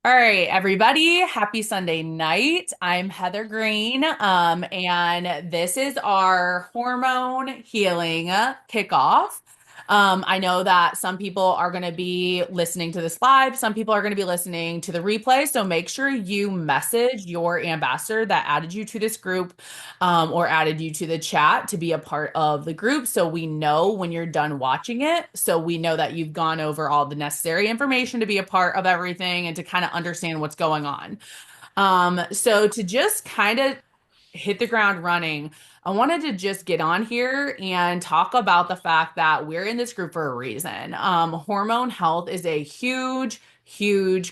All right, everybody. Happy Sunday night. I'm Heather Green, and this is our hormone healing kickoff. I know that some people are going to be listening to this live, some people are going to be listening to the replay. So make sure you message your ambassador that added you to this group, or added you to the chat to be a part of the group so we know when you're done watching it. So we know that you've gone over all the necessary information to be a part of everything and to kind of understand what's going on. So to just kind of hit the ground running, I wanted to just get on here and talk about the fact that we're in this group for a reason. Hormone health is a huge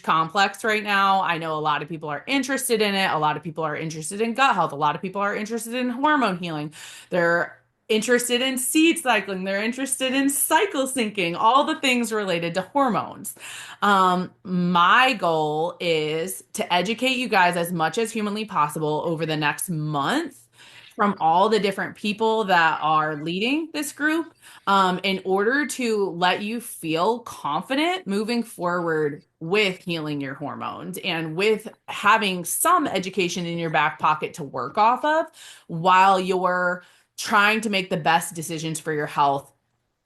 complex right now. I know a lot of people are interested in it. A lot of people are interested in gut health. A lot of people are interested in hormone healing. They're interested in seed cycling. They're interested in cycle syncing, all the things related to hormones. My goal is to educate you guys as much as humanly possible over the next month from all the different people that are leading this group, in order to let you feel confident moving forward with healing your hormones and with having some education in your back pocket to work off of while you're trying to make the best decisions for your health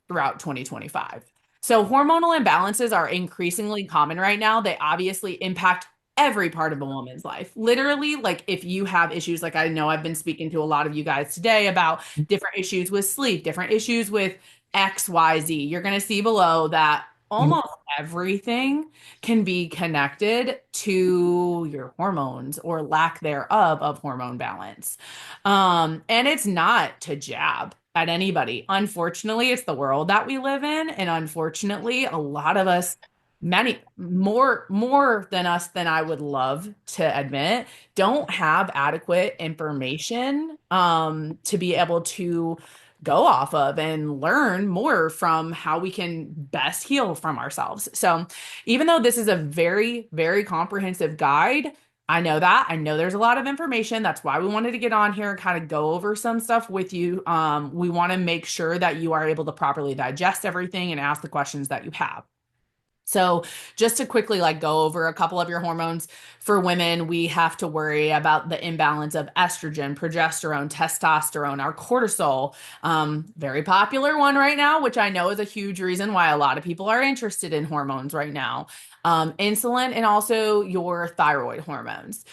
throughout 2025. So hormonal imbalances are increasingly common right now. They obviously impact every part of a woman's life. Literally, like if you have issues, like I know I've been speaking to a lot of you guys today about different issues with sleep, different issues with XYZ. You're going to see below that almost everything can be connected to your hormones or lack thereof of hormone balance. And it's not to jab at anybody. Unfortunately, it's the world that we live in, and unfortunately, a lot of us, many more than us than I would love to admit, don't have adequate information to be able to go off of and learn more from how we can best heal from ourselves. So, even though this is a very comprehensive guide, I know that. I know there's a lot of information. That's why we wanted to get on here and kind of go over some stuff with you. We want to make sure that you are able to properly digest everything and ask the questions that you have. So just to quickly like go over a couple of your hormones for women, we have to worry about the imbalance of estrogen, progesterone, testosterone, our cortisol, very popular one right now, which I know is a huge reason why a lot of people are interested in hormones right now. Insulin and also your thyroid hormones.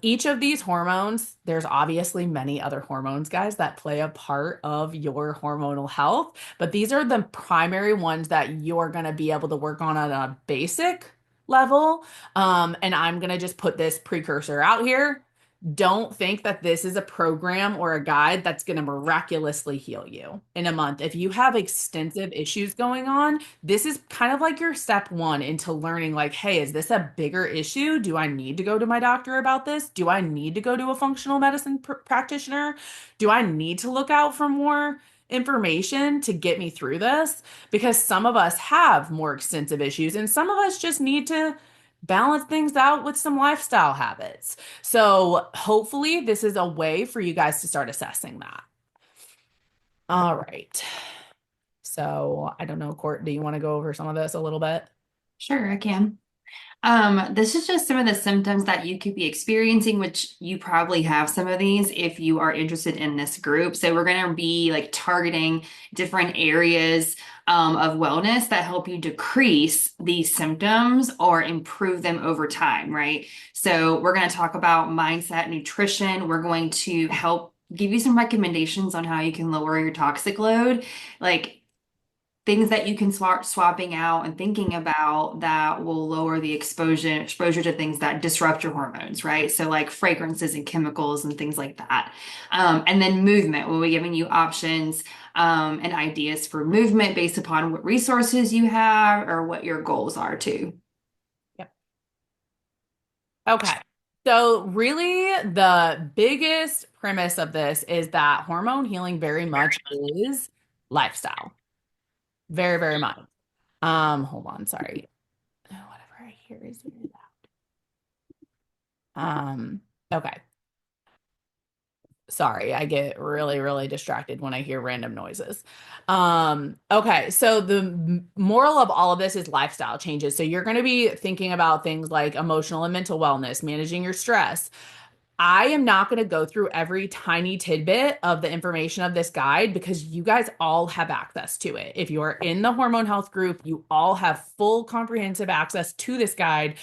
Each of these hormones, there's obviously many other hormones, guys, that play a part of your hormonal health, but these are the primary ones that you're going to be able to work on a basic level. And I'm going to just put this precursor out here. Don't think that this is a program or a guide that's going to miraculously heal you in a month. If you have extensive issues going on, this is kind of like your step one into learning, like, hey, is this a bigger issue? Do I need to go to my doctor about this? Do I need to go to a functional medicine practitioner? Do I need to look out for more information to get me through this? Because some of us have more extensive issues and some of us just need to balance things out with some lifestyle habits. So hopefully this is a way for you guys to start assessing that. All right. So I don't know, Court, do you want to go over some of this a little bit? Sure, I can. This is just some of the symptoms that you could be experiencing, which you probably have some of these if you are interested in this group. So we're going to be like targeting different areas of wellness that help you decrease these symptoms or improve them over time, right? So we're going to talk about mindset, nutrition. We're going to help give you some recommendations on how you can lower your toxic load. Like things that you can start swapping out and thinking about that will lower the exposure to things that disrupt your hormones, right? So like fragrances and chemicals and things like that. And then movement, we'll be giving you options and ideas for movement based upon what resources you have or what your goals are too. Yep. Okay. So really the biggest premise of this is that hormone healing very much is lifestyle. Very much. Hold on, sorry. Oh, whatever I hear is really loud. Okay. Sorry, I get really, really distracted when I hear random noises. Okay, so the moral of all of this is lifestyle changes. So you're going to be thinking about things like emotional and mental wellness, managing your stress. I am not going to go through every tiny tidbit of the information of this guide because you guys all have access to it. If you are in the hormone health group, you all have full comprehensive access to this guide.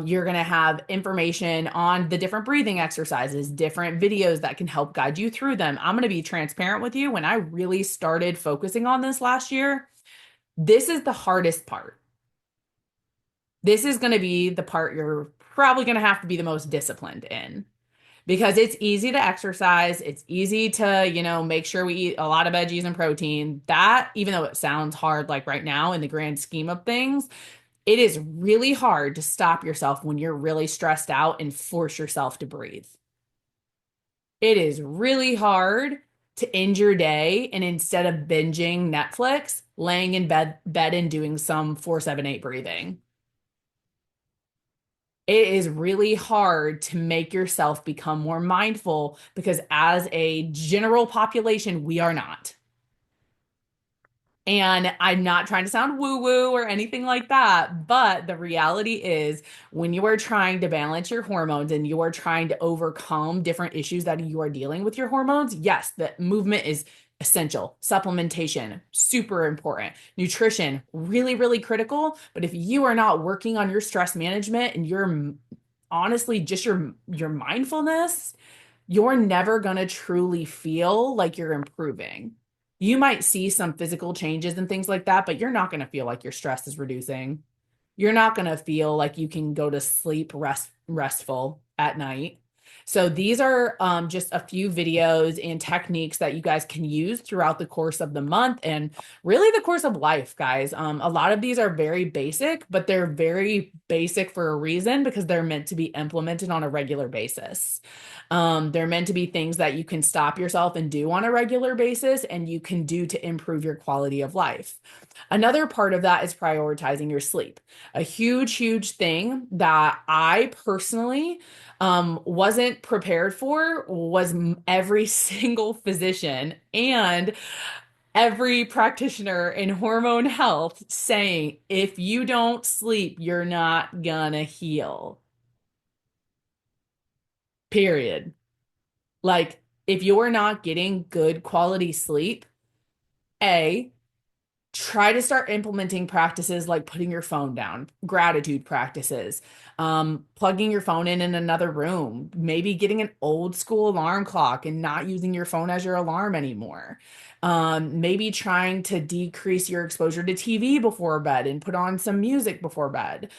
You're going to have information on the different breathing exercises, different videos that can help guide you through them. I'm going to be transparent with you. When I really started focusing on this last year, this is the hardest part. This is going to be the part you're probably going to have to be the most disciplined in because it's easy to exercise. It's easy to, make sure we eat a lot of veggies and protein. That, even though it sounds hard, like right now in the grand scheme of things, it is really hard to stop yourself when you're really stressed out and force yourself to breathe. It is really hard to end your day and instead of binging Netflix, laying in bed and doing some 4-7-8 breathing. It is really hard to make yourself become more mindful because as a general population, we are not. And I'm not trying to sound woo woo or anything like that, but the reality is when you are trying to balance your hormones and you are trying to overcome different issues that you are dealing with your hormones, yes, the movement is essential. Supplementation, super important. Nutrition, really, really critical. But if you are not working on your stress management and your honestly just your mindfulness, you're never going to truly feel like you're improving. You might see some physical changes and things like that, but you're not going to feel like your stress is reducing. You're not going to feel like you can go to sleep restful at night. So these are just a few videos and techniques that you guys can use throughout the course of the month and really the course of life, guys. A lot of these are very basic, but they're very basic for a reason because they're meant to be implemented on a regular basis. They're meant to be things that you can stop yourself and do on a regular basis and you can do to improve your quality of life. Another part of that is prioritizing your sleep. A huge, huge thing that I personally wasn't prepared for was every single physician and every practitioner in hormone health saying, if you don't sleep, you're not gonna heal. Period. Like, if you're not getting good quality sleep, A, try to start implementing practices like putting your phone down, gratitude practices, plugging your phone in another room, maybe getting an old school alarm clock and not using your phone as your alarm anymore. Maybe trying to decrease your exposure to TV before bed and put on some music before bed.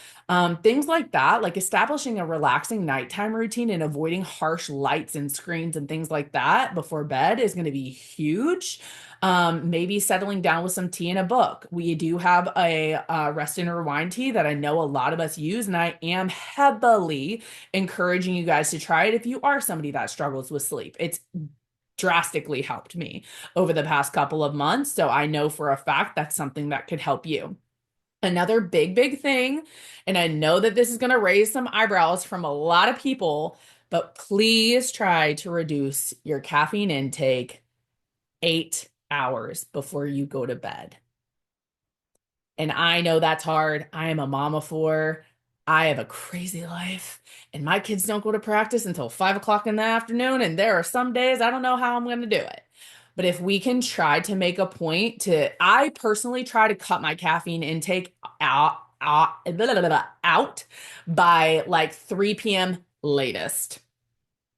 Things like that, like establishing a relaxing nighttime routine and avoiding harsh lights and screens and things like that before bed is going to be huge. Maybe settling down with some tea and a book. We do have a rest and rewind tea that I know a lot of us use, and I am heavily encouraging you guys to try it if you are somebody that struggles with sleep. It's drastically helped me over the past couple of months, so I know for a fact that's something that could help you. Another big, big thing, and I know that this is going to raise some eyebrows from a lot of people, but please try to reduce your caffeine intake 8 hours before you go to bed. And I know that's hard. I am a mom of four. I have a crazy life, and my kids don't go to practice until 5 o'clock in the afternoon. And there are some days I don't know how I'm going to do it. But if we can try to make a point to, I personally try to cut my caffeine intake out by like 3 p.m. latest.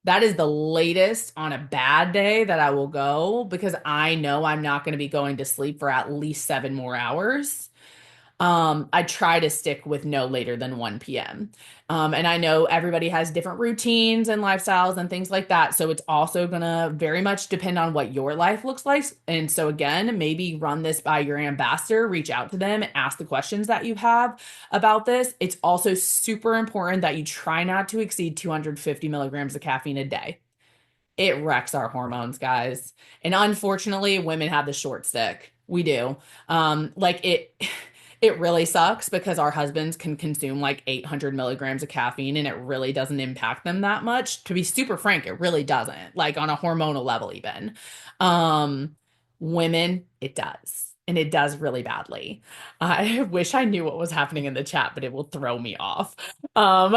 That is the latest on a bad day that I will go because I know I'm not going to be going to sleep for at least 7 more hours. I try to stick with no later than 1 p.m. And I know everybody has different routines and lifestyles and things like that. So it's also going to very much depend on what your life looks like. And so, again, maybe run this by your ambassador, reach out to them, ask the questions that you have about this. It's also super important that you try not to exceed 250 milligrams of caffeine a day. It wrecks our hormones, guys. And unfortunately, women have the short stick. We do. Like it. It really sucks because our husbands can consume like 800 milligrams of caffeine and it really doesn't impact them that much. To be super frank, it really doesn't, like on a hormonal level, even. Um, Women, it does. And it does really badly. I wish I knew what was happening in the chat, but it will throw me off. Um,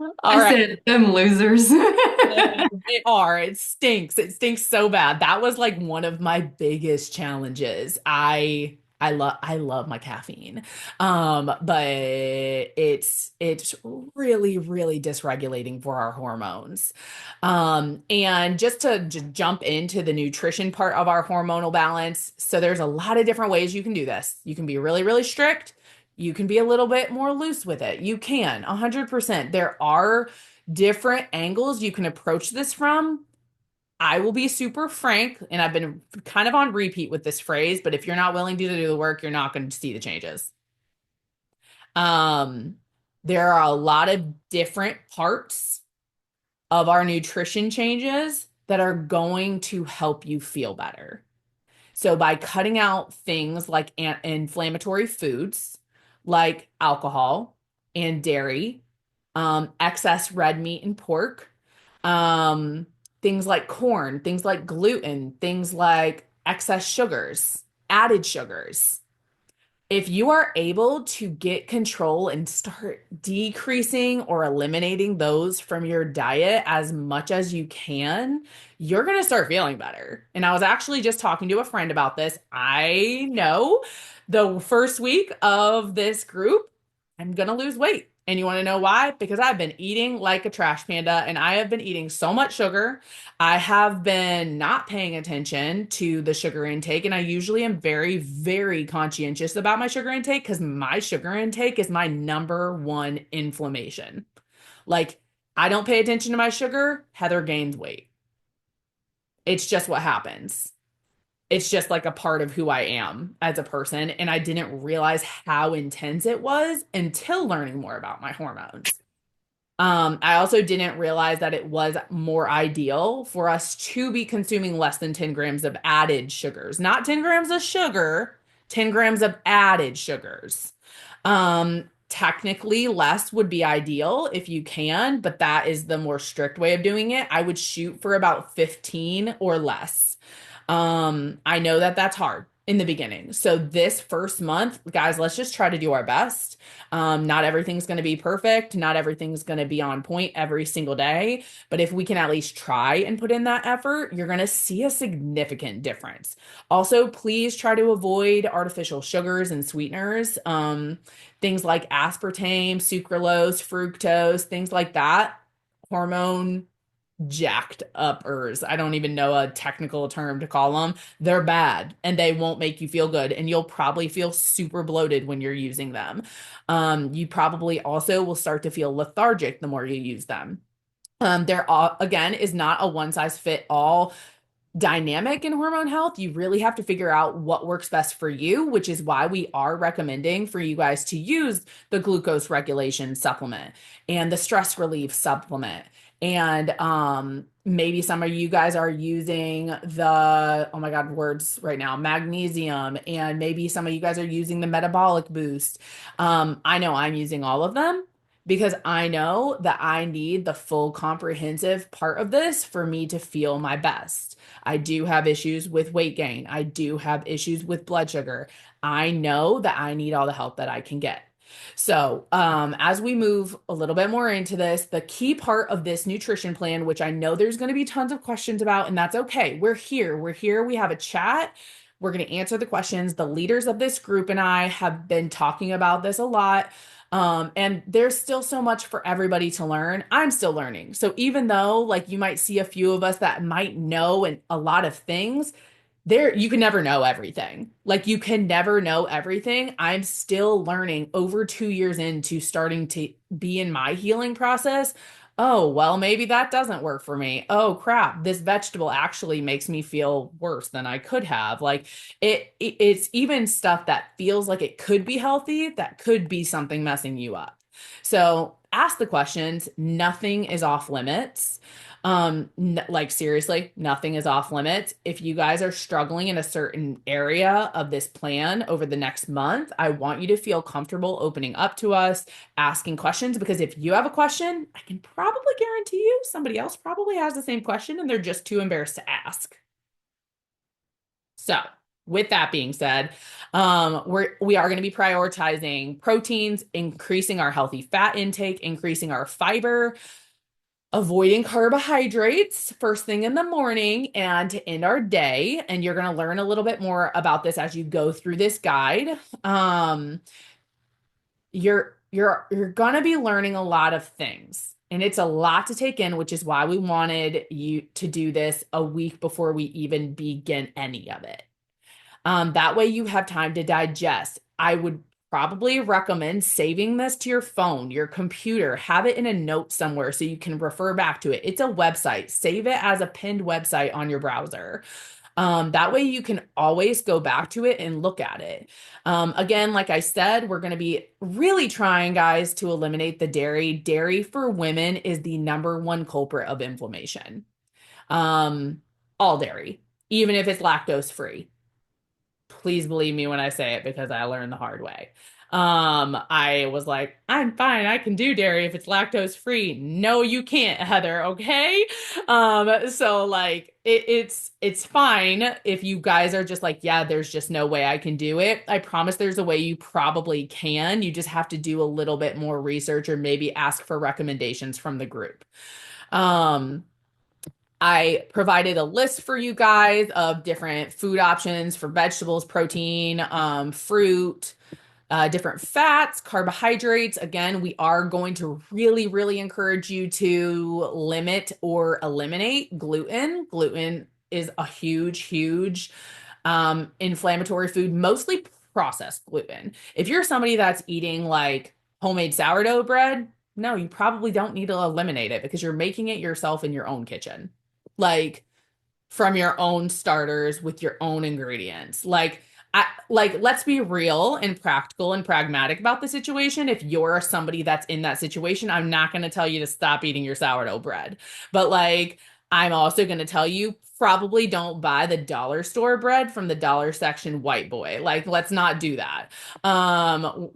all I right. said, them losers. They are. It stinks. It stinks so bad. That was like one of my biggest challenges. I love my caffeine. But it's really, really dysregulating for our hormones. And just jump into the nutrition part of our hormonal balance. So there's a lot of different ways you can do this. You can be really, really strict. You can be a little bit more loose with it. You can, 100%. There are different angles you can approach this from. I will be super frank, and I've been kind of on repeat with this phrase, but if you're not willing to do the work, you're not going to see the changes. Um, there are a lot of different parts of our nutrition changes that are going to help you feel better. So by cutting out things like inflammatory foods, like alcohol and dairy, excess red meat and pork, um, things like corn, things like gluten, things like excess sugars, added sugars, if you are able to get control and start decreasing or eliminating those from your diet as much as you can, you're going to start feeling better. And I was actually just talking to a friend about this. I know the first week of this group, I'm going to lose weight. And you want to know why? Because I've been eating like a trash panda and I have been eating so much sugar. I have been not paying attention to the sugar intake, and I usually am very, very conscientious about my sugar intake because my sugar intake is my number one inflammation. Like, I don't pay attention to my sugar, Heather gains weight. It's just what happens. It's just like a part of who I am as a person. And I didn't realize how intense it was until learning more about my hormones. I also didn't realize that it was more ideal for us to be consuming less than 10 grams of added sugars, not 10 grams of sugar, 10 grams of added sugars. Technically, less would be ideal if you can, but that is the more strict way of doing it. I would shoot for about 15 or less. I know that that's hard in the beginning. So this first month, guys, let's just try to do our best. Not everything's going to be perfect. Not everything's going to be on point every single day. But if we can at least try and put in that effort, you're going to see a significant difference. Also, please try to avoid artificial sugars and sweeteners. Things like aspartame, sucralose, fructose, things like that. Hormone jacked uppers. I don't even know a technical term to call them. They're bad and they won't make you feel good. And you'll probably feel super bloated when you're using them. You probably also will start to feel lethargic the more you use them. Again, is not a one size fit all dynamic in hormone health. You really have to figure out what works best for you, which is why we are recommending for you guys to use the glucose regulation supplement and the stress relief supplement. And maybe some of you guys are using the, oh my God, words right now, magnesium, and maybe some of you guys are using the metabolic boost. I know I'm using all of them because I know that I need the full comprehensive part of this for me to feel my best. I do have issues with weight gain. I do have issues with blood sugar. I know that I need all the help that I can get. So, as we move a little bit more into this, the key part of this nutrition plan, which I know there's going to be tons of questions about, and that's okay. We're here. We're here. We have a chat. We're going to answer the questions. The leaders of this group and I have been talking about this a lot. And there's still so much for everybody to learn. I'm still learning. So even though like you might see a few of us that might know and a lot of things, there you can never know everything. Like you can never know everything. I'm still learning over 2 years into starting to be in my healing process. Oh, well, maybe that doesn't work for me. Oh, crap. This vegetable actually makes me feel worse than I could have. Like it's even stuff that feels like it could be healthy, that could be something messing you up. So ask the questions. Nothing is off limits. Like seriously, nothing is off limits. If you guys are struggling in a certain area of this plan over the next month, I want you to feel comfortable opening up to us, asking questions, because if you have a question, I can probably guarantee you somebody else probably has the same question and they're just too embarrassed to ask. So, with that being said, we are going to be prioritizing proteins, increasing our healthy fat intake, increasing our fiber, avoiding carbohydrates first thing in the morning and to end our day. And you're going to learn a little bit more about this as you go through this guide. Um, you're going to be learning a lot of things. And it's a lot to take in, which is why we wanted you to do this a week before we even begin any of it. That way you have time to digest. I would probably recommend saving this to your phone, your computer, have it in a note somewhere so you can refer back to it. It's a website. Save it as a pinned website on your browser. That way you can always go back to it and look at it. Again, like I said, we're going to be really trying, guys, to eliminate the dairy. Dairy for women is the number one culprit of inflammation. Um, all dairy, even if it's lactose free. Please believe me when I say it because I learned the hard way. I was like, I'm fine. I can do dairy if it's lactose free. No, you can't, Heather. Okay. So like it's fine if you guys are just like, yeah, there's just no way I can do it. I promise there's a way you probably can. You just have to do a little bit more research or maybe ask for recommendations from the group. Um, I provided a list for you guys of different food options for vegetables, protein, fruit, different fats, carbohydrates. Again, we are going to really, really encourage you to limit or eliminate gluten. Gluten is a huge, huge inflammatory food, mostly processed gluten. If you're somebody that's eating like homemade sourdough bread, no, you probably don't need to eliminate it because you're making it yourself in your own kitchen. Like from your own starters with your own ingredients. Let's be real and practical and pragmatic about the situation. If you're somebody that's in that situation, I'm not going to tell you to stop eating your sourdough bread. But like I'm also going to tell you probably don't buy the dollar store bread from the dollar section white boy. Like let's not do that.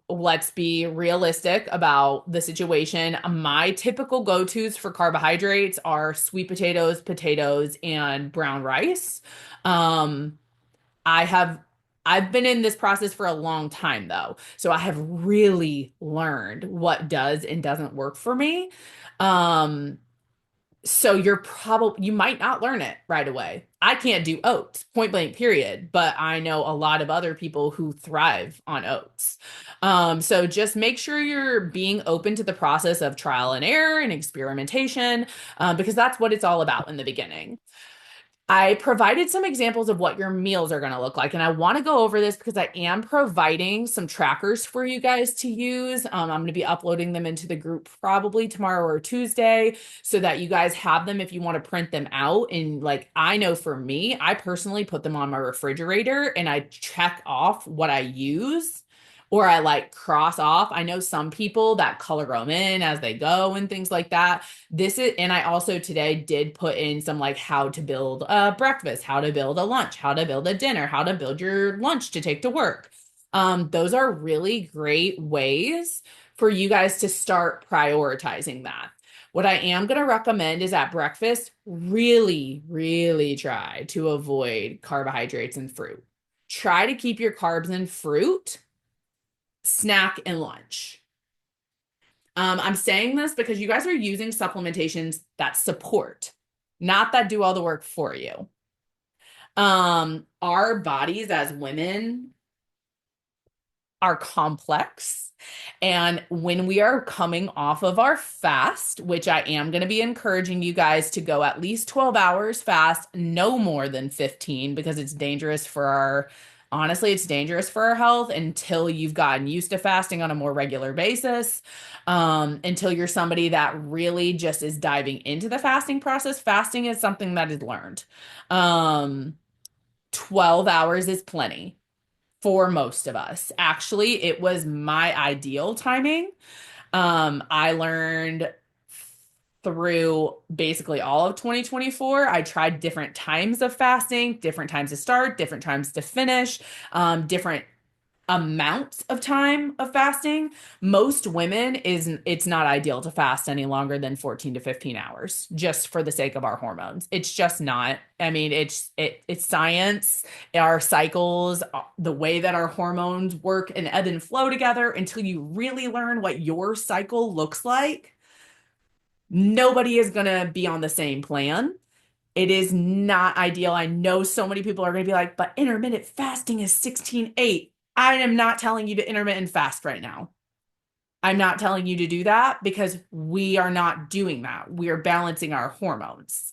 Let's be realistic about the situation. My typical go-tos for carbohydrates are sweet potatoes, and brown rice. Um, I have I've been in this process for a long time though. So I have really learned what does and doesn't work for me. Um, so you might not learn it right away. I can't do oats, point blank, period. But I know a lot of other people who thrive on oats. So just make sure you're being open to the process of trial and error and experimentation, because that's what it's all about in the beginning. I provided some examples of what your meals are going to look like. And I want to go over this because I am providing some trackers for you guys to use. I'm going to be uploading them into the group probably tomorrow or Tuesday so that you guys have them if you want to print them out. And like, I know for me, I personally put them on my refrigerator and I check off what I use. Or I like cross off. I know some people that color them in as they go and things like that. And I also today did put in some like how to build a breakfast, how to build a lunch, how to build a dinner, how to build your lunch to take to work. Those are really great ways for you guys to start prioritizing that. What I am going to recommend is at breakfast, really, really try to avoid carbohydrates and fruit. Try to keep your carbs and fruit, snack, and lunch. I'm saying this because you guys are using supplementations that support, not that do all the work for you. Our bodies as women are complex. And when we are coming off of our fast, which I am going to be encouraging you guys to go at least 12 hours fast, no more than 15, because it's dangerous for honestly, it's dangerous for our health until you've gotten used to fasting on a more regular basis. Until you're somebody that really just is diving into the fasting process. Fasting is something that is learned. Um, 12 hours is plenty for most of us. Actually, it was my ideal timing. I learned through basically all of 2024. I tried different times of fasting, different times to start, different times to finish, different amounts of time of fasting. Most women is it's not ideal to fast any longer than 14 to 15 hours just for the sake of our hormones. It's just not. I mean, it's science, our cycles, the way that our hormones work and ebb and flow together until you really learn what your cycle looks like. Nobody is going to be on the same plan. It is not ideal. I know so many people are going to be like, but intermittent fasting is 16/8. I am not telling you to intermittent fast right now. I'm not telling you to do that because we are not doing that. We are balancing our hormones.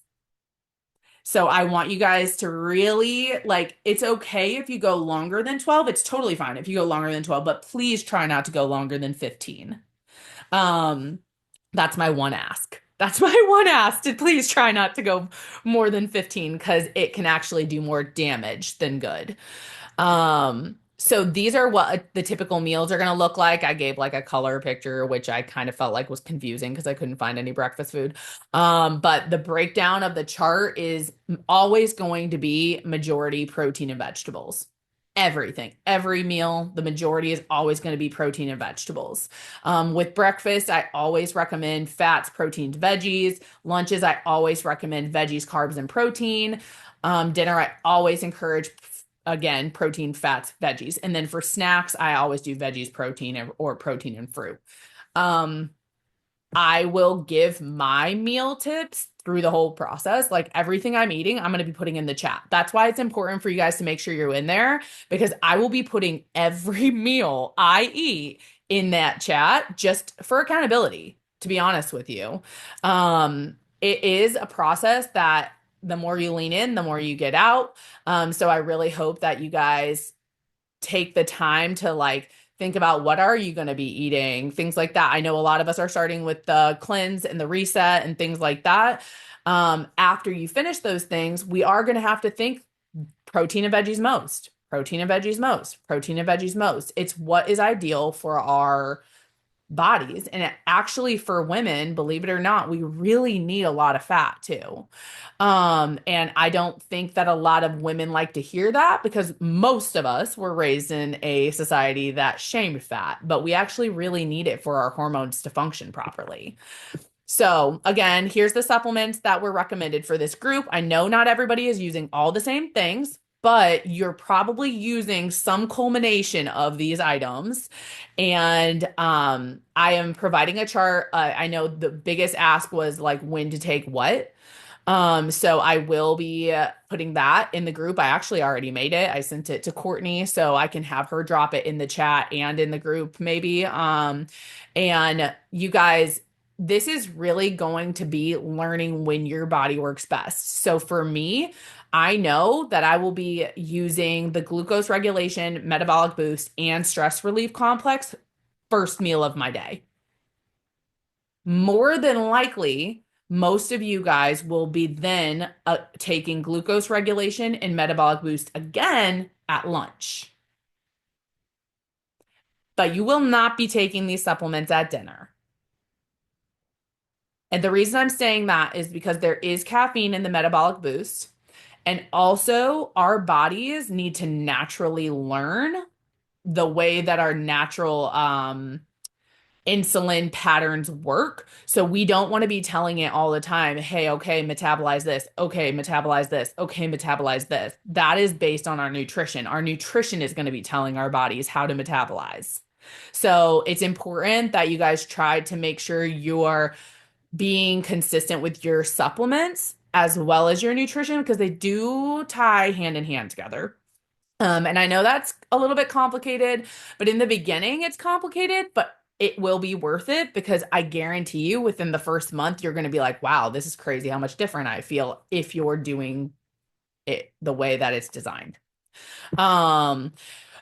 So I want you guys to really like, it's okay if you go longer than 12. It's totally fine if you go longer than 12, but please try not to go longer than 15. Um, that's my one ask. That's my one ask to please try not to go more than 15 because it can actually do more damage than good. So these are what the typical meals are going to look like. I gave like a color picture, which I kind of felt like was confusing because I couldn't find any breakfast food. But the breakdown of the chart is always going to be majority protein and vegetables. Everything, every meal, the majority is always going to be protein and vegetables. With breakfast, I always recommend fats, proteins, veggies. Lunches, I always recommend veggies, carbs, and protein. Dinner, I always encourage, again, protein, fats, veggies. And then for snacks, I always do veggies, protein, or protein and fruit. Um, I will give my meal tips through the whole process. Like everything I'm eating, I'm going to be putting in the chat. That's why it's important for you guys to make sure you're in there because I will be putting every meal I eat in that chat just for accountability, to be honest with you. It is a process that the more you lean in, the more you get out. So I really hope that you guys take the time to like think about what are you going to be eating, things like that. I know a lot of us are starting with the cleanse and the reset and things like that. After you finish those things, we are going to have to think protein and veggies most, protein and veggies most, protein and veggies most. It's what is ideal for our bodies. And actually, for women, believe it or not, we really need a lot of fat too. And I don't think that a lot of women like to hear that because most of us were raised in a society that shamed fat, but we actually really need it for our hormones to function properly. So, again, here's the supplements that were recommended for this group. I know not everybody is using all the same things, but you're probably using some culmination of these items. And I am providing a chart. I know the biggest ask was like when to take what. So I will be putting that in the group. I actually already made it. I sent it to Courtney so I can have her drop it in the chat and in the group maybe. And you guys, this is really going to be learning when your body works best. So for me, I know that I will be using the glucose regulation, metabolic boost, and stress relief complex first meal of my day. More than likely, most of you guys will be then taking glucose regulation and metabolic boost again at lunch. But you will not be taking these supplements at dinner. And the reason I'm saying that is because there is caffeine in the metabolic boost. And also, our bodies need to naturally learn the way that our natural insulin patterns work. So we don't want to be telling it all the time, hey, okay, metabolize this. Okay, metabolize this. Okay, metabolize this. That is based on our nutrition. Our nutrition is going to be telling our bodies how to metabolize. So it's important that you guys try to make sure you're being consistent with your supplements as well as your nutrition because they do tie hand in hand together. And I know that's a little bit complicated, but in the beginning, it's complicated, but it will be worth it because I guarantee you within the first month, you're going to be like, wow, this is crazy how much different I feel if you're doing it the way that it's designed. Um,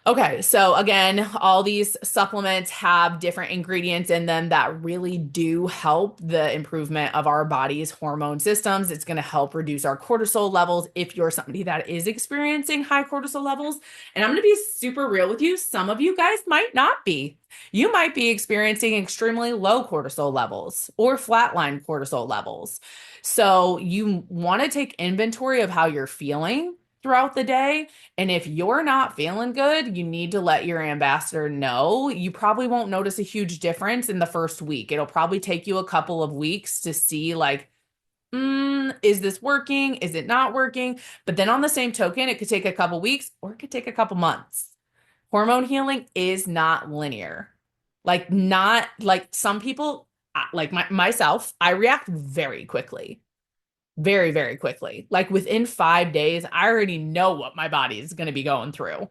Okay, so again, all these supplements have different ingredients in them that really do help the improvement of our body's hormone systems. It's going to help reduce our cortisol levels if you're somebody that is experiencing high cortisol levels. And I'm going to be super real with you. Some of you guys might not be. You might be experiencing extremely low cortisol levels or flatline cortisol levels. So you want to take inventory of how you're feeling throughout the day, and if you're not feeling good, you need to let your ambassador know. You probably won't notice a huge difference in the first week. It'll probably take you a couple of weeks to see, like, is this working? Is it not working? But then on the same token, it could take a couple weeks or it could take a couple months. Hormone healing is not linear. Like, not like some people, like myself, I react very quickly, very, very quickly. Like within 5 days, I already know what my body is going to be going through.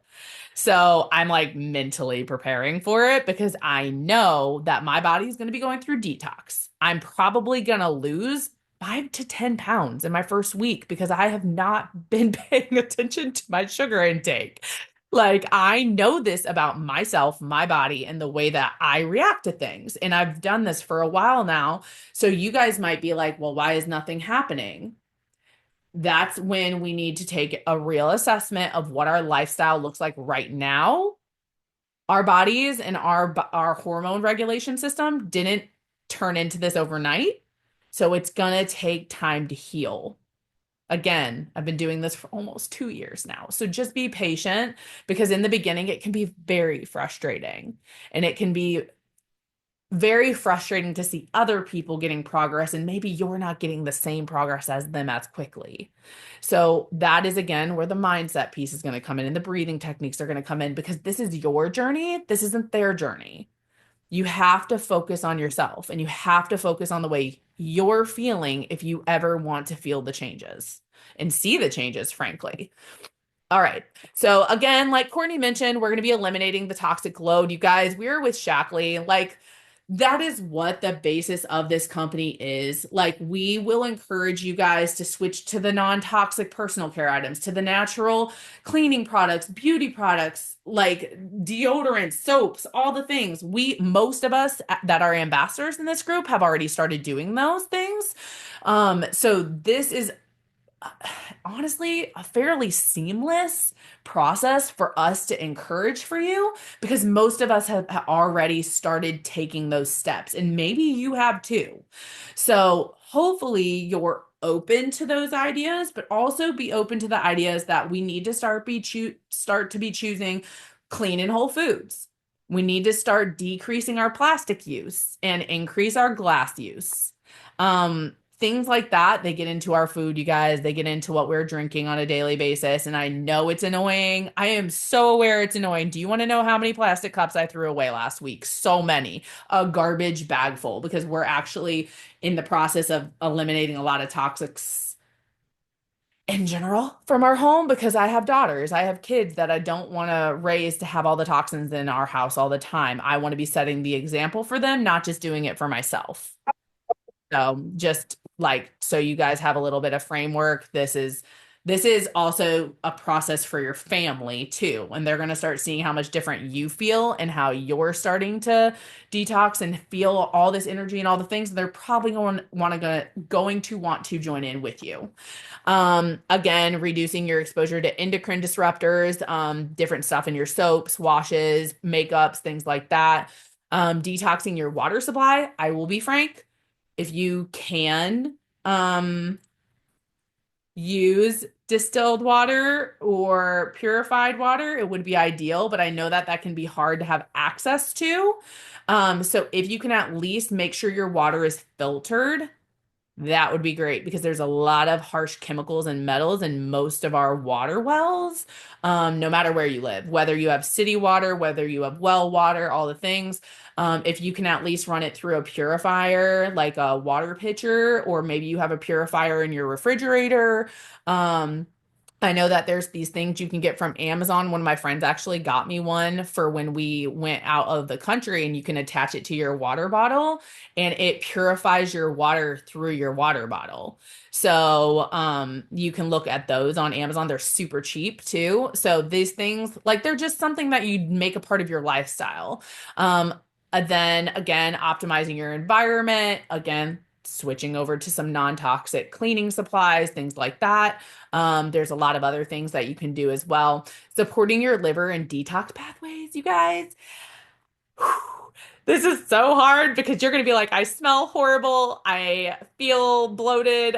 So I'm like mentally preparing for it because I know that my body is going to be going through detox. I'm probably going to lose 5 to 10 pounds in my first week because I have not been paying attention to my sugar intake. Like, I know this about myself, my body, and the way that I react to things. And I've done this for a while now. So you guys might be like, well, why is nothing happening? That's when we need to take a real assessment of what our lifestyle looks like right now. Our bodies and our hormone regulation system didn't turn into this overnight. So it's gonna take time to heal. Again, I've been doing this for almost 2 years now. So just be patient because in the beginning it can be very frustrating and it can be very frustrating to see other people getting progress and maybe you're not getting the same progress as them as quickly. So that is again where the mindset piece is going to come in and the breathing techniques are going to come in because this is your journey. This isn't their journey. You have to focus on yourself and you have to focus on the way you're feeling if you ever want to feel the changes and see the changes, frankly. All right. So again, like Courtney mentioned, we're going to be eliminating the toxic load. You guys, we're with Shackley. Like that is what the basis of this company is. Like we will encourage you guys to switch to the non-toxic personal care items, to the natural cleaning products, beauty products, like deodorants, soaps, all the things. Most of us that are ambassadors in this group have already started doing those things. So this is honestly a fairly seamless process for us to encourage for you because most of us have already started taking those steps and maybe you have too. So hopefully you're open to those ideas, but also be open to the ideas that we need to start to be choosing clean and whole foods. We need to start decreasing our plastic use and increase our glass use. Things like that, they get into our food, you guys. They get into what we're drinking on a daily basis. And I know it's annoying. I am so aware it's annoying. Do you want to know how many plastic cups I threw away last week? So many. A garbage bag full because we're actually in the process of eliminating a lot of toxics in general from our home because I have daughters. I have kids that I don't want to raise to have all the toxins in our house all the time. I want to be setting the example for them, not just doing it for myself. So just like so you guys have a little bit of framework. This is also a process for your family too. And they're going to start seeing how much different you feel and how you're starting to detox and feel all this energy and all the things. They're probably going to want to join in with you. Again, reducing your exposure to endocrine disruptors, different stuff in your soaps, washes, makeups, things like that. Detoxing your water supply. I will be frank, if you can use distilled water or purified water, it would be ideal, but I know that that can be hard to have access to. So if you can at least make sure your water is filtered, that would be great because there's a lot of harsh chemicals and metals in most of our water wells, no matter where you live, whether you have city water, whether you have well water, all the things. If you can at least run it through a purifier, like a water pitcher, or maybe you have a purifier in your refrigerator. I know that there's these things you can get from Amazon. One of my friends actually got me one for when we went out of the country, and you can attach it to your water bottle and it purifies your water through your water bottle. So, you can look at those on Amazon. They're super cheap too. So these things, like they're just something that you make a part of your lifestyle. Um, and then again, optimizing your environment, again, switching over to some non-toxic cleaning supplies, things like that. There's a lot of other things that you can do as well. Supporting your liver and detox pathways, you guys. This is so hard because you're going to be like, I smell horrible. I feel bloated,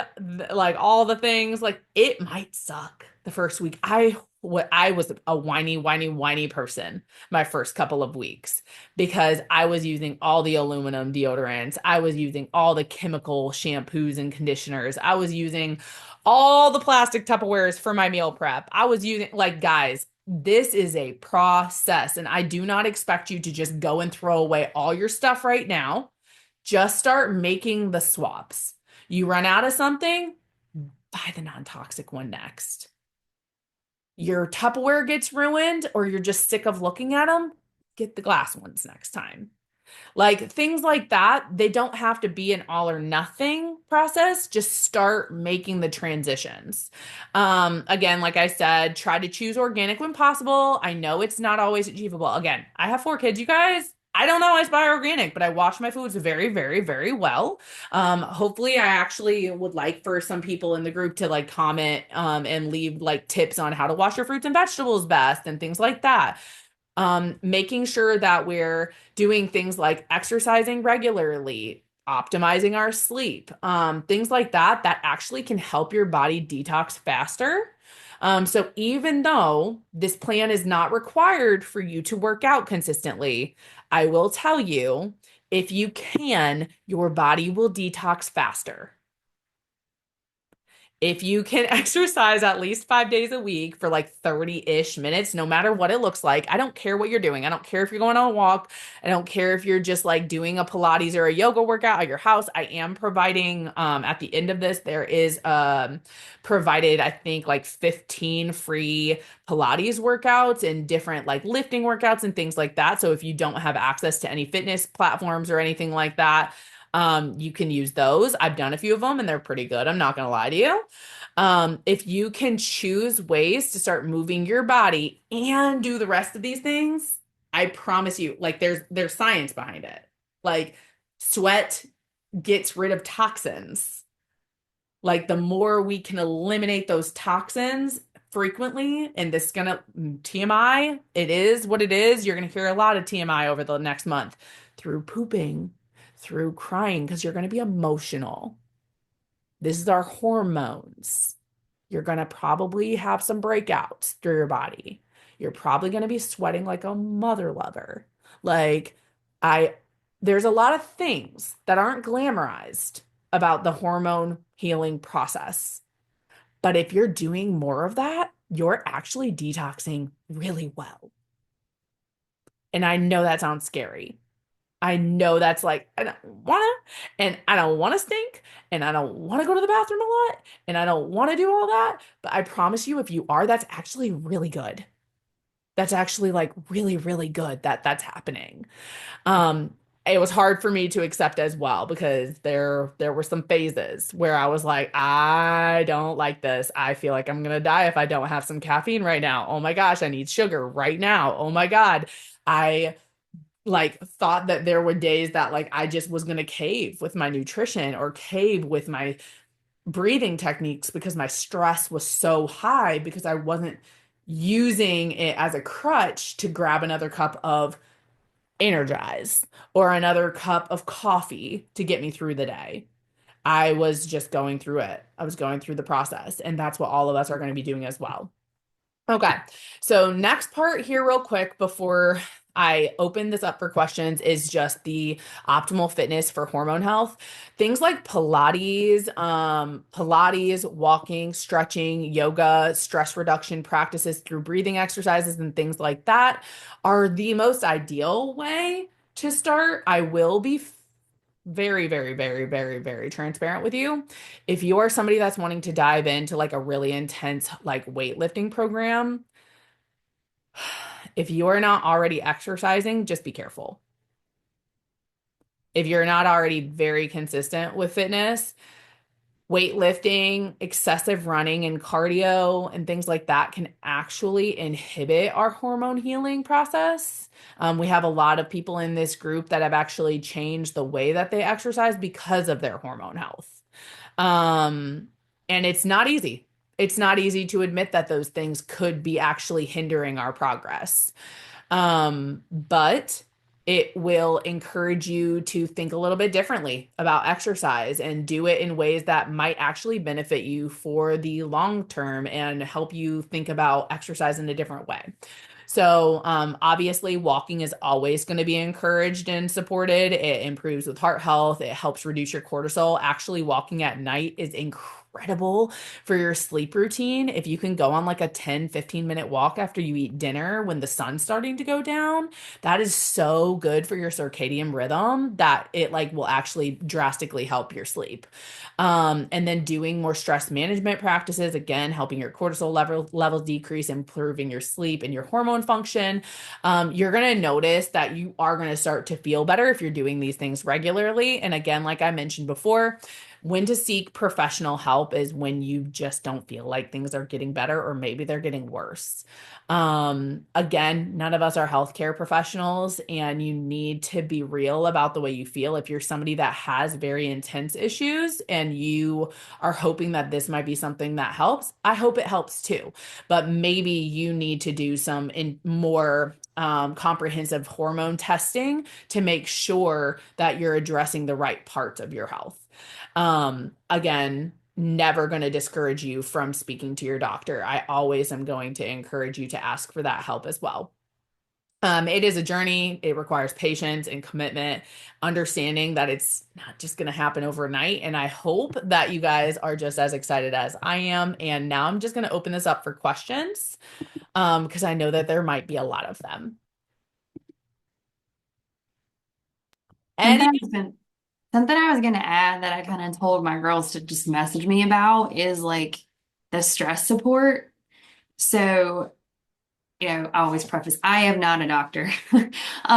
like all the things. Like it might suck the first week. I was a whiny person my first couple of weeks because I was using all the aluminum deodorants. I was using all the chemical shampoos and conditioners. I was using all the plastic Tupperwares for my meal prep. I was using, like, guys, this is a process, and I do not expect you to just go and throw away all your stuff right now. Just start making the swaps. You run out of something, buy the non-toxic one next. Your Tupperware gets ruined, or you're just sick of looking at them, get the glass ones next time. Like things like that, they don't have to be an all or nothing process. Just start making the transitions. Again, like I said, try to choose organic when possible. I know it's not always achievable. Again, I have 4 kids, you guys. I don't always buy organic, but I wash my foods very, very, very well. Hopefully, I actually would like for some people in the group to like comment and leave like tips on how to wash your fruits and vegetables best and things like that. Making sure that we're doing things like exercising regularly, optimizing our sleep, things like that, that actually can help your body detox faster. So even though this plan is not required for you to work out consistently, I will tell you, if you can, your body will detox faster. If you can exercise at least 5 days a week for like 30-ish minutes, no matter what it looks like, I don't care what you're doing. I don't care if you're going on a walk. I don't care if you're just like doing a Pilates or a yoga workout at your house. I am providing, at the end of this, there is provided, I think, like 15 free Pilates workouts and different like lifting workouts and things like that. So if you don't have access to any fitness platforms or anything like that, you can use those. I've done a few of them and they're pretty good. I'm not gonna lie to you. If you can choose ways to start moving your body and do the rest of these things, I promise you, like there's science behind it. Like sweat gets rid of toxins. Like the more we can eliminate those toxins frequently, and this is gonna TMI, it is what it is. You're gonna hear a lot of TMI over the next month through pooping, through crying, because you're gonna be emotional. This is our hormones. You're going to probably have some breakouts through your body. You're probably going to be sweating like a mother lover. Like, I, there's a lot of things that aren't glamorized about the hormone healing process. But if you're doing more of that, you're actually detoxing really well. And I know that sounds scary. I know that's like, I don't wanna, and I don't wanna stink, and I don't wanna go to the bathroom a lot, and I don't wanna do all that. But I promise you, if you are, that's actually really good. That's actually like really, really good that that's happening. Um, it was hard for me to accept as well because there were some phases where I was like, I don't like this. I feel like I'm gonna die if I don't have some caffeine right now. Oh my gosh, I need sugar right now. Oh my God. I like thought that there were days that like I just was going to cave with my nutrition or cave with my breathing techniques because my stress was so high because I wasn't using it as a crutch to grab another cup of Energize or another cup of coffee to get me through the day. I was just going through it. I was going through the process, and that's what all of us are going to be doing as well. Okay. So next part here real quick before I open this up for questions is just the optimal fitness for hormone health. Things like Pilates, walking, stretching, yoga, stress reduction practices through breathing exercises and things like that are the most ideal way to start. I will be very, very, very, very, very transparent with you. If you are somebody that's wanting to dive into like a really intense like weightlifting program, if you are not already exercising, just be careful. If you're not already very consistent with fitness, weightlifting, excessive running, and cardio and things like that can actually inhibit our hormone healing process. We have a lot of people in this group that have actually changed the way that they exercise because of their hormone health. Um, and it's not easy. It's not easy to admit that those things could be actually hindering our progress. But it will encourage you to think a little bit differently about exercise and do it in ways that might actually benefit you for the long term and help you think about exercise in a different way. So, obviously, walking is always going to be encouraged and supported. It improves with heart health. It helps reduce your cortisol. Actually, walking at night is incredible for your sleep routine. If you can go on like a 10-15 minute walk after you eat dinner when the sun's starting to go down, that is so good for your circadian rhythm that it like will actually drastically help your sleep. And then doing more stress management practices, again, helping your cortisol levels decrease, improving your sleep and your hormone function. You're going to notice that you are going to start to feel better if you're doing these things regularly. And again, like I mentioned before, when to seek professional help is when you just don't feel like things are getting better or maybe they're getting worse. Again, none of us are healthcare professionals, and you need to be real about the way you feel. If you're somebody that has very intense issues and you are hoping that this might be something that helps, I hope it helps too. But maybe you need to do some in more comprehensive hormone testing to make sure that you're addressing the right parts of your health. Again, never going to discourage you from speaking to your doctor. I always am going to encourage you to ask for that help as well. It is a journey. It requires patience and commitment, understanding that it's not just going to happen overnight. And I hope that you guys are just as excited as I am. And now I'm just going to open this up for questions, because I know that there might be a lot of them. Something Any, I was gonna, something I was gonna add that I kind of told my girls to just message me about is like the stress support. So, I always preface, I am not a doctor, but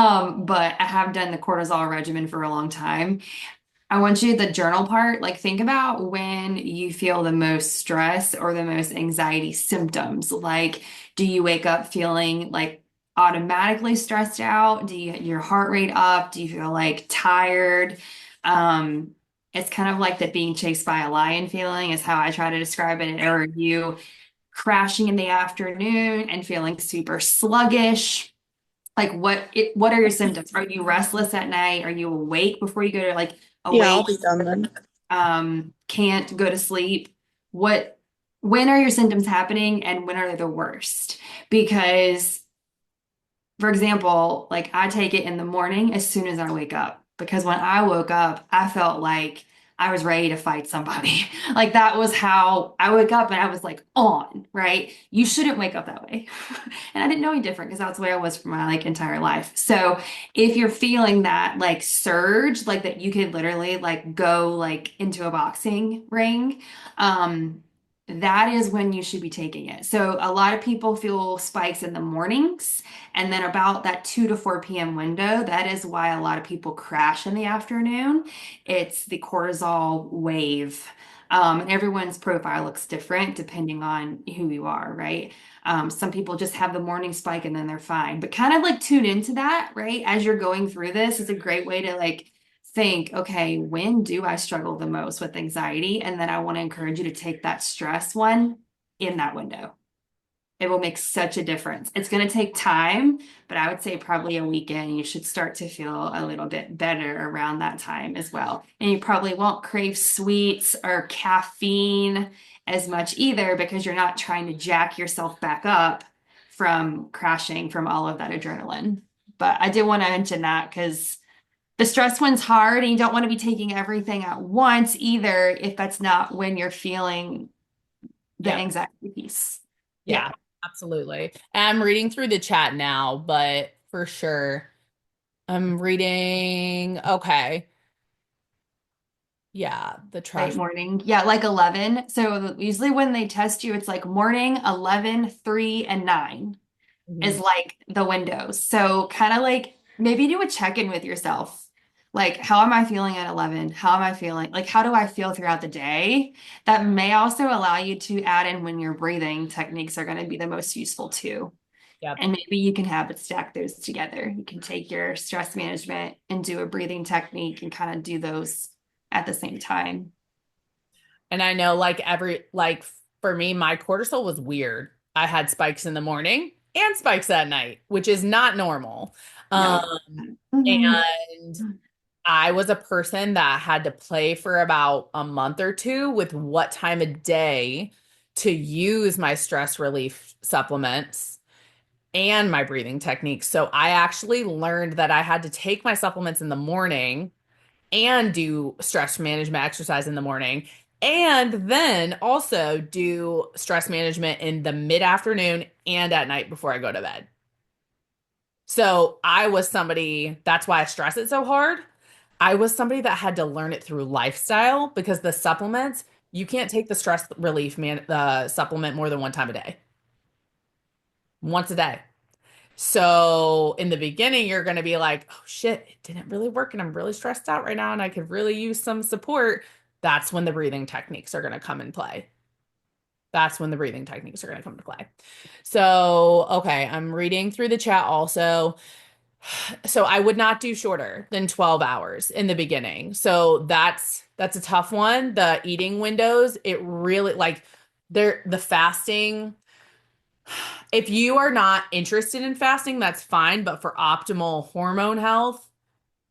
I have done the cortisol regimen for a long time. I want you the journal part, like think about when you feel the most stress or the most anxiety symptoms. Like, do you wake up feeling like automatically stressed out? Do you your heart rate up? Do you feel like tired? Um, it's kind of like the being chased by a lion feeling is how I try to describe it. Or are you crashing in the afternoon and feeling super sluggish? Like what are your symptoms? Are you restless at night? Are you awake before you go to like Yeah, I'll awake, be done then. can't go to sleep? What when are your symptoms happening and when are they the worst? Because for example, like I take it in the morning as soon as I wake up because when I woke up, I felt like I was ready to fight somebody. Like that was how I woke up and I was like on, right? You shouldn't wake up that way. And I didn't know any different because that's the way I was for my like entire life. So if you're feeling that like surge, like that you could literally like go like into a boxing ring, that is when you should be taking it. So a lot of people feel spikes in the mornings. And then about that 2 to 4 p.m. window, that is why a lot of people crash in the afternoon. It's the cortisol wave. And everyone's profile looks different depending on who you are, right? Some people just have the morning spike and then they're fine. But kind of like tune into that, right? As you're going through this, it's a great way to like think, okay, when do I struggle the most with anxiety? And then I want to encourage you to take that stress one in that window. It will make such a difference. It's going to take time, but I would say probably a weekend, you should start to feel a little bit better around that time as well. And you probably won't crave sweets or caffeine as much either because you're not trying to jack yourself back up from crashing from all of that adrenaline. But I did want to mention that because the stress one's hard and you don't want to be taking everything at once either if that's not when you're feeling the yeah, anxiety piece. Yeah. yeah, absolutely. I'm reading through the chat now, but for sure, I'm reading. Okay. Yeah, the Late trash. morning. Yeah, like 11. So usually when they test you, it's like morning, 11, 3, and 9 is Mhm. like the windows. So kind of like maybe do a check-in with yourself. Like, how am I feeling at 11? How am I feeling? Like, how do I feel throughout the day? That may also allow you to add in when your breathing techniques are going to be the most useful too. Yep. And maybe you can have it stack those together. You can take your stress management and do a breathing technique and kind of do those at the same time. And I know like for me, my cortisol was weird. I had spikes in the morning and spikes at night, which is not normal. Um, No. Mhm. and I was a person that had to play for about a month or two with what time of day to use my stress relief supplements and my breathing techniques. So I actually learned that I had to take my supplements in the morning and do stress management exercise in the morning, and then also do stress management in the mid-afternoon and at night before I go to bed. So I was somebody, that's why I stress it so hard. I was somebody that had to learn it through lifestyle because the supplements, you can't take the stress relief supplement more than one time a day, once a day. So in the beginning, you're going to be like, oh shit, it didn't really work and I'm really stressed out right now and I could really use some support. That's when the breathing techniques are going to come in play. That's when the breathing techniques are going to come into play. So, okay, I'm reading through the chat also. So I would not do shorter than 12 hours in the beginning. So that's a tough one. The eating windows, it really like the fasting. If you are not interested in fasting, that's fine. But for optimal hormone health,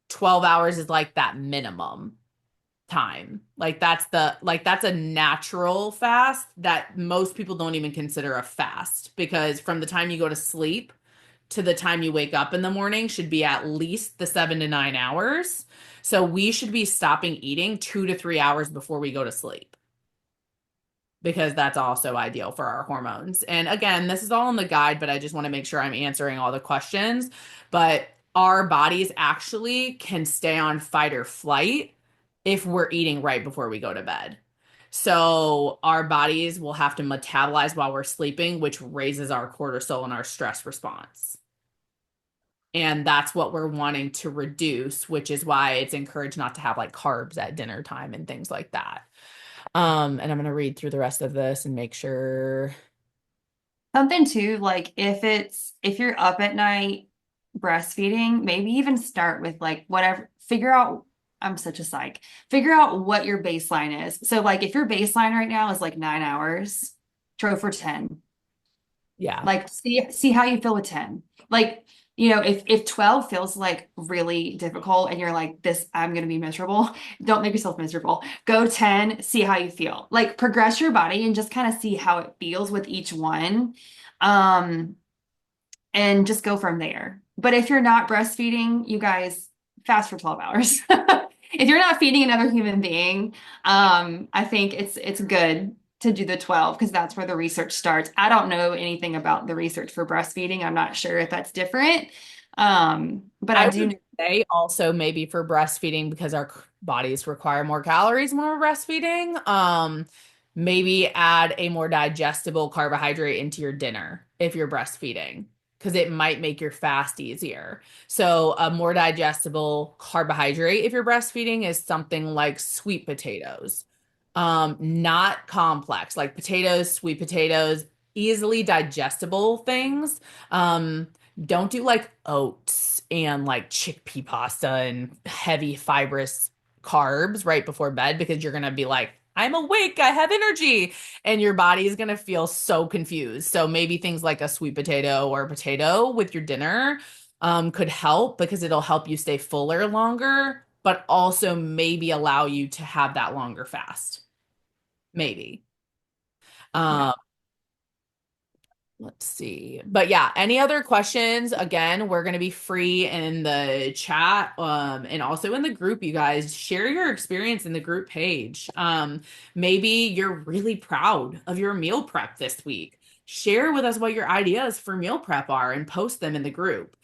12 hours is like that minimum time. Like that's a natural fast that most people don't even consider a fast because from the time you go to sleep to the time you wake up in the morning should be at least the 7 to 9 hours. So we should be stopping eating 2 to 3 hours before we go to sleep because that's also ideal for our hormones. And again, this is all in the guide, but I just want to make sure I'm answering all the questions. But our bodies actually can stay on fight or flight if we're eating right before we go to bed. So our bodies will have to metabolize while we're sleeping, which raises our cortisol and our stress response. And that's what we're wanting to reduce, which is why it's encouraged not to have like carbs at dinner time and things like that. And I'm gonna read through the rest of this and make sure. Something too, like if you're up at night breastfeeding, maybe even start with like whatever, figure out, I'm such a psych, figure out what your baseline is. So like if your baseline right now is like 9 hours, try for 10. Yeah. Like see how you feel with 10. Like, if 12 feels like really difficult and you're like this, I'm gonna be miserable, don't make yourself miserable. Go 10, see how you feel. Like progress your body and just kind of see how it feels with each one. Um, and just go from there. But if you're not breastfeeding, you guys fast for 12 hours. If you're not feeding another human being, I think it's good to do the 12 because that's where the research starts. I don't know anything about the research for breastfeeding. I'm not sure if that's different. But I I do would know. say also maybe for breastfeeding because our bodies require more calories when we're breastfeeding. Maybe add a more digestible carbohydrate into your dinner if you're breastfeeding because it might make your fast easier. So a more digestible carbohydrate if you're breastfeeding is something like sweet potatoes. Not complex, like potatoes, sweet potatoes, easily digestible things. Don't do like oats and like chickpea pasta and heavy fibrous carbs right before bed because you're gonna be like, I'm awake, I have energy, and your body is gonna feel so confused. So maybe things like a sweet potato or a potato with your dinner could help because it'll help you stay fuller longer, but also maybe allow you to have that longer fast. Maybe. Yeah. Um, Let's see. But yeah, any other questions? Again, we're going to be free in the chat and also in the group, you guys. Share your experience in the group page. Maybe you're really proud of your meal prep this week. share with us what your ideas for meal prep are and post them in the group.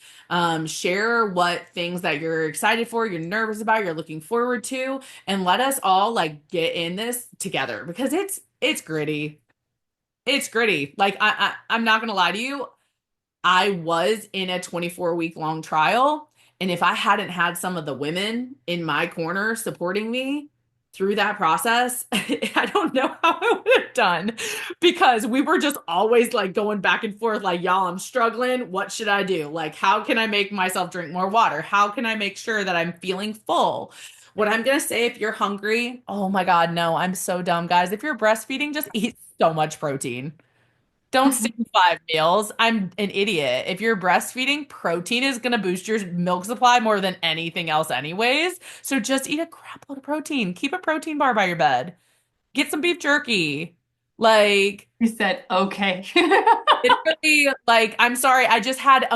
Share what things that you're excited for, you're nervous about, you're looking forward to, and let us all like get in this together because it's gritty. It's gritty. Like I'm not gonna lie to you. I was in a 24-week long trial. And if I hadn't had some of the women in my corner supporting me through that process, I don't know how I would have done because we were just always like going back and forth, like, y'all, I'm struggling. What should I do? Like, how can I make myself drink more water? How can I make sure that I'm feeling full? What I'm going to say, if you're hungry, oh my God, no, I'm so dumb, guys. If you're breastfeeding, just eat so much protein. Don't stick to 5 meals. I'm an idiot. If you're breastfeeding, protein is going to boost your milk supply more than anything else, anyways. So just eat a crap load of protein. Keep a protein bar by your bed. Get some beef jerky. Like, You said, okay. literally, like, I'm sorry. I just had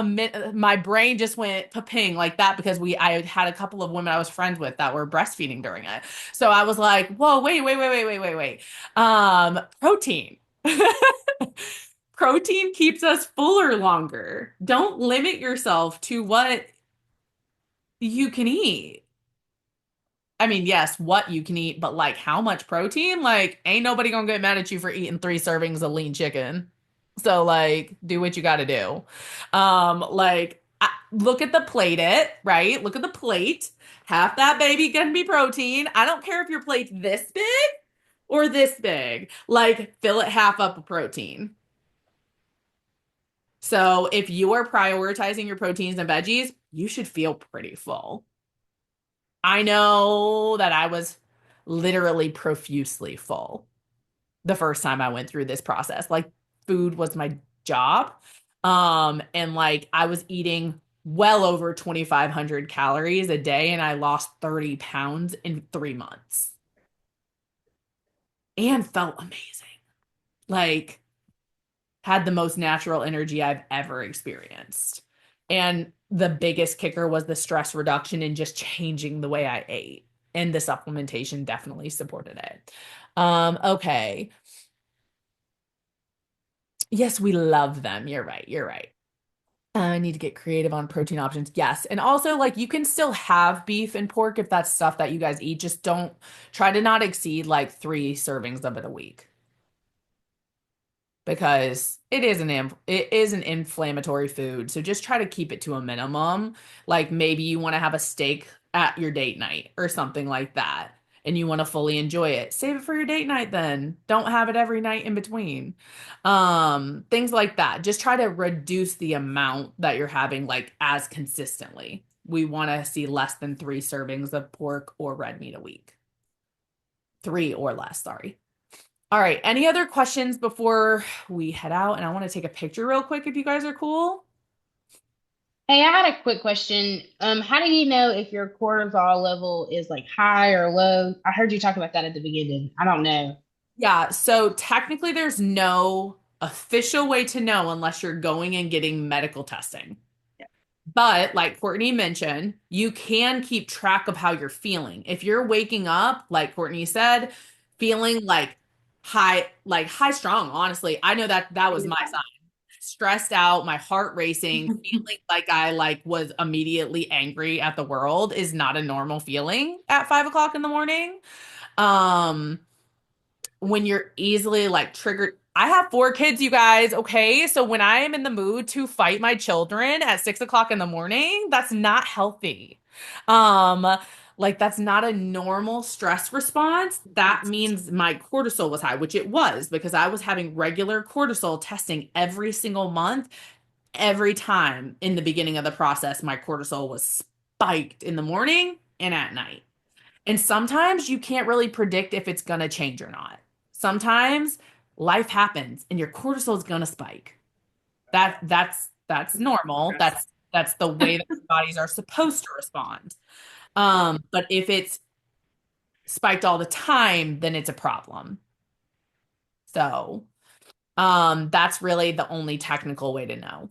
my brain just went ping like that because I had a couple of women I was friends with that were breastfeeding during it. So I was like, whoa, wait. Protein. Protein keeps us fuller longer. Don't limit yourself to what you can eat. I mean, yes, what you can eat, but like how much protein? Like, ain't nobody gonna get mad at you for eating 3 servings of lean chicken. So, like, do what you gotta do. Look at the plate, right? Look at the plate. Half that baby gonna be protein. I don't care if your plate's this big or this big. Like, fill it half up with protein. So if you are prioritizing your proteins and veggies, you should feel pretty full. I know that I was literally profusely full the first time I went through this process. Like food was my job. And like I was eating well over 2,500 calories a day and I lost 30 pounds in 3 months and felt amazing. Like had the most natural energy I've ever experienced. And the biggest kicker was the stress reduction and just changing the way I ate. And the supplementation definitely supported it. Okay. Yes, we love them. You're right. You're right. I need to get creative on protein options. Yes. And also, like, you can still have beef and pork if that's stuff that you guys eat. Just don't try to not exceed like 3 servings of it a week. Because it is an inflammatory food. So just try to keep it to a minimum. Like maybe you want to have a steak at your date night or something like that, and you want to fully enjoy it. Save it for your date night then. Don't have it every night in between. Things like that. Just try to reduce the amount that you're having like as consistently. We want to see less than 3 servings of pork or red meat a week. 3 or less, sorry. All right. Any other questions before we head out? And I want to take a picture real quick if you guys are cool. Hey, I had a quick question. How do you know if your cortisol level is like high or low? I heard you talk about that at the beginning. I don't know. Yeah. So technically, there's no official way to know unless you're going and getting medical testing. But like Courtney mentioned, you can keep track of how you're feeling. If you're waking up, like Courtney said, feeling like high strong, honestly, I know that that was my sign. Stressed out, my heart racing, feeling like I like was immediately angry at the world is not a normal feeling at 5 o'clock in the morning. Um, when you're easily like triggered. I have 4 kids, you guys. Okay. So when I am in the mood to fight my children at 6 o'clock in the morning, that's not healthy. Um, like that's not a normal stress response. That means my cortisol was high, which it was because I was having regular cortisol testing every single month. Every time in the beginning of the process, my cortisol was spiked in the morning and at night. And sometimes you can't really predict if it's going to change or not. Sometimes life happens and your cortisol is going to spike. That's normal. That's the way that our bodies are supposed to respond. But if it's spiked all the time, then it's a problem. So, that's really the only technical way to know.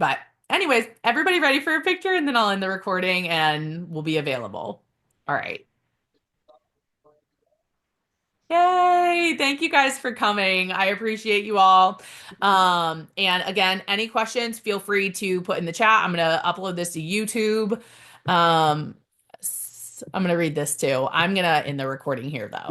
But anyways, everybody ready for a picture and then I'll end the recording and we'll be available. All right. Yay! Thank you guys for coming. I appreciate you all. And again, any questions, feel free to put in the chat. I'm gonna upload this to YouTube. I'm gonna read this too. I'm gonna end the recording here though.